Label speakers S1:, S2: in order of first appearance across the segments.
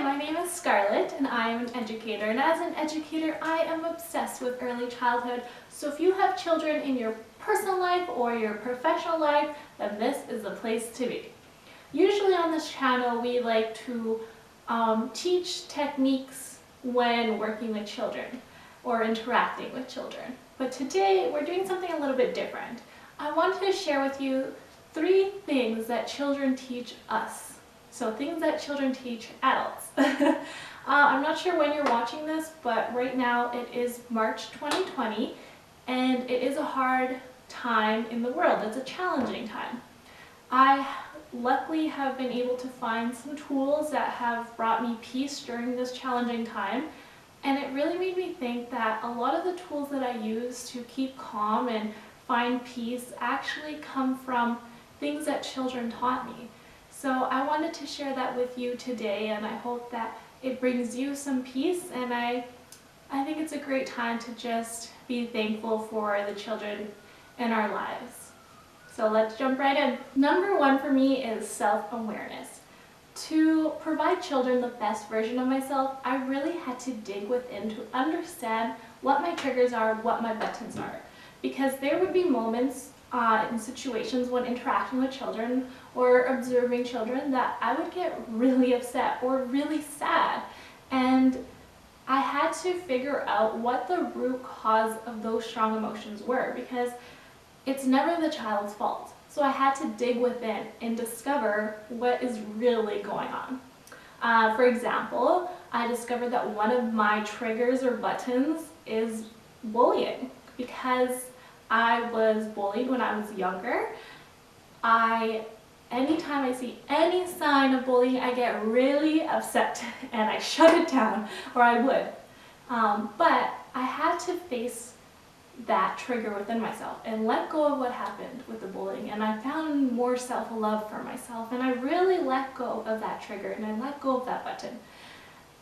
S1: my name is Scarlett and I am an educator, and as an educator I am obsessed with early childhood. So if you have children in your personal life or your professional life, then this is the place to be. Usually on this channel we like to teach techniques when working with children or interacting with children. But today we're doing something a little bit different. I wanted to share with you 3 things that children teach us. So things that children teach adults. I'm not sure when you're watching this, but right now it is March 2020 and it is a hard time in the world. It's a challenging time. I luckily have been able to find some tools that have brought me peace during this challenging time, and it really made me think that a lot of the tools that I use to keep calm and find peace actually come from things that children taught me. So I wanted to share that with you today, and I hope that it brings you some peace, and I think it's a great time to just be thankful for the children in our lives. So let's jump right in. Number 1 for me is self-awareness. To provide children the best version of myself, I really had to dig within to understand what my triggers are, what my buttons are. Because there would be moments in situations when interacting with children or observing children that I would get really upset or really sad, and I had to figure out what the root cause of those strong emotions were, because it's never the child's fault. So I had to dig within and discover what is really going on. For example, I discovered that one of my triggers or buttons is bullying, because I was bullied when I was younger. Anytime I see any sign of bullying, I get really upset and I shut it down, or I would. But I had to face that trigger within myself and let go of what happened with the bullying, and I found more self-love for myself, and I really let go of that trigger and I let go of that button.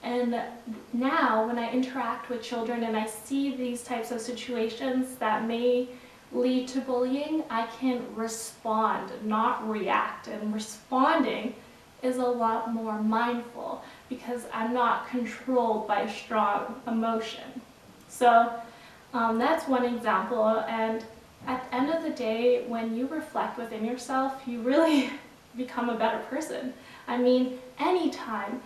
S1: And now when I interact with children and I see these types of situations that may lead to bullying, I can respond, not react. And responding is a lot more mindful because I'm not controlled by strong emotion. So that's one example. And at the end of the day, when you reflect within yourself, you really become a better person. I mean, anytime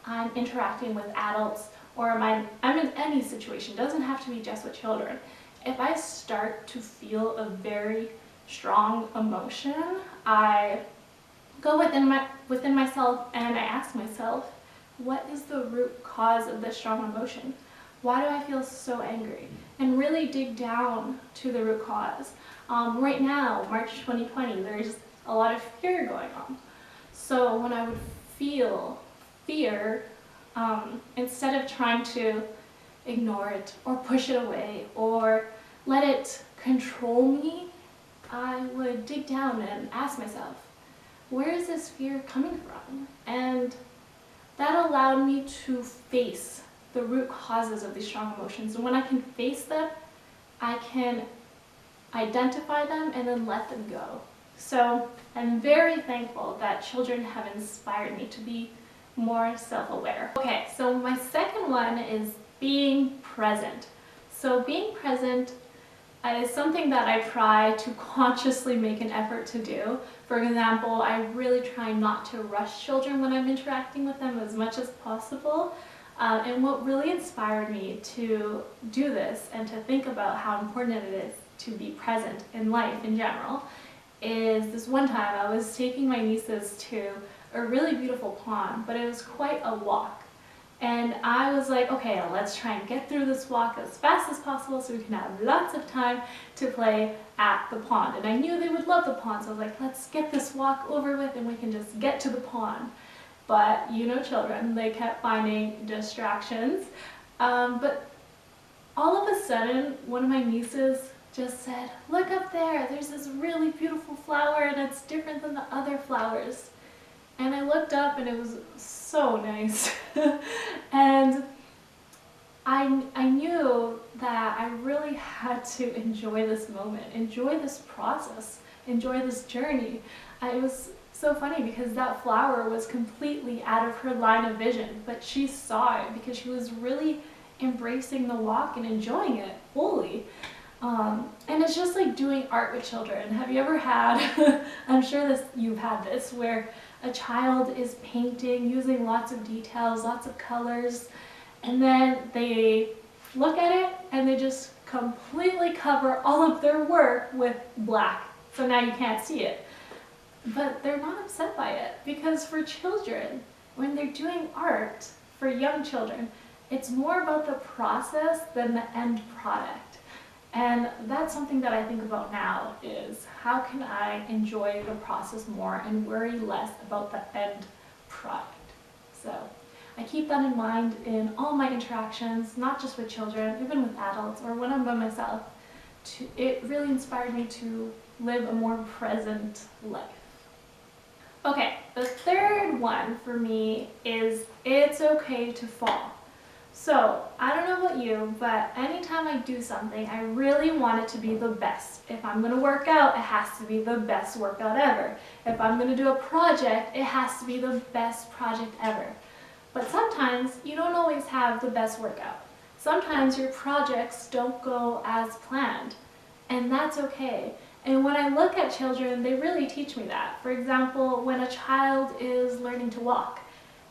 S1: I'm interacting with adults, or I'm in any situation, it doesn't have to be just with children. If I start to feel a very strong emotion, I go within myself and I ask myself, what is the root cause of this strong emotion? Why do I feel so angry? And really dig down to the root cause. Right now, March 2020, there's a lot of fear going on. So when I would feel fear, instead of trying to ignore it or push it away or let it control me, I would dig down and ask myself, where is this fear coming from? And that allowed me to face the root causes of these strong emotions. And when I can face them, I can identify them and then let them go. So I'm very thankful that children have inspired me to be more self-aware. Okay, so my second one is being present. So being present is something that I try to consciously make an effort to do. For example, I really try not to rush children when I'm interacting with them as much as possible. And what really inspired me to do this and to think about how important it is to be present in life in general is this one time I was taking my nieces to a really beautiful pond, but it was quite a walk. And I was like, okay, let's try and get through this walk as fast as possible so we can have lots of time to play at the pond. And I knew they would love the pond, so I was like, let's get this walk over with and we can just get to the pond. But you know children, they kept finding distractions. But all of a sudden, one of my nieces just said, look up there, there's this really beautiful flower and it's different than the other flowers. And I looked up and it was so nice. And I knew that I really had to enjoy this moment, enjoy this process, enjoy this journey. It was so funny because that flower was completely out of her line of vision, but she saw it because she was really embracing the walk and enjoying it fully. And it's just like doing art with children. Have you ever had, I'm sure you've had this, where a child is painting using lots of details, lots of colors, and then they look at it and they just completely cover all of their work with black. So now you can't see it. But they're not upset by it, because for children, when they're doing art, for young children, it's more about the process than the end product. And that's something that I think about now, is how can I enjoy the process more and worry less about the end product. So I keep that in mind in all my interactions, not just with children, even with adults or when I'm by myself. It really inspired me to live a more present life. Okay, the third one for me is it's okay to fall. So, I don't know about you, but anytime I do something, I really want it to be the best. If I'm going to work out, it has to be the best workout ever. If I'm going to do a project, it has to be the best project ever. But sometimes you don't always have the best workout. Sometimes your projects don't go as planned, and that's okay. And when I look at children, they really teach me that. For example, when a child is learning to walk,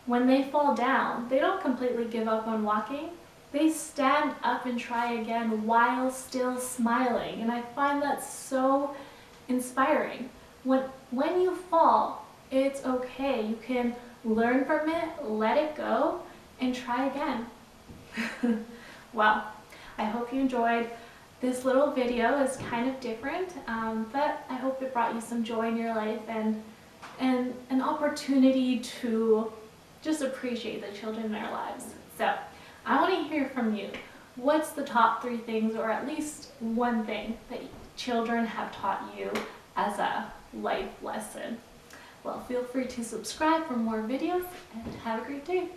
S1: when they fall down, they don't completely give up on walking. They stand up and try again while still smiling. And I find that so inspiring. When you fall, it's okay. You can learn from it, let it go, and try again. Well, I hope you enjoyed. This little video is kind of different, but I hope it brought you some joy in your life and an opportunity to just appreciate the children in our lives. So I want to hear from you. What's the top 3 things, or at least one thing, that children have taught you as a life lesson? Well, feel free to subscribe for more videos, and have a great day.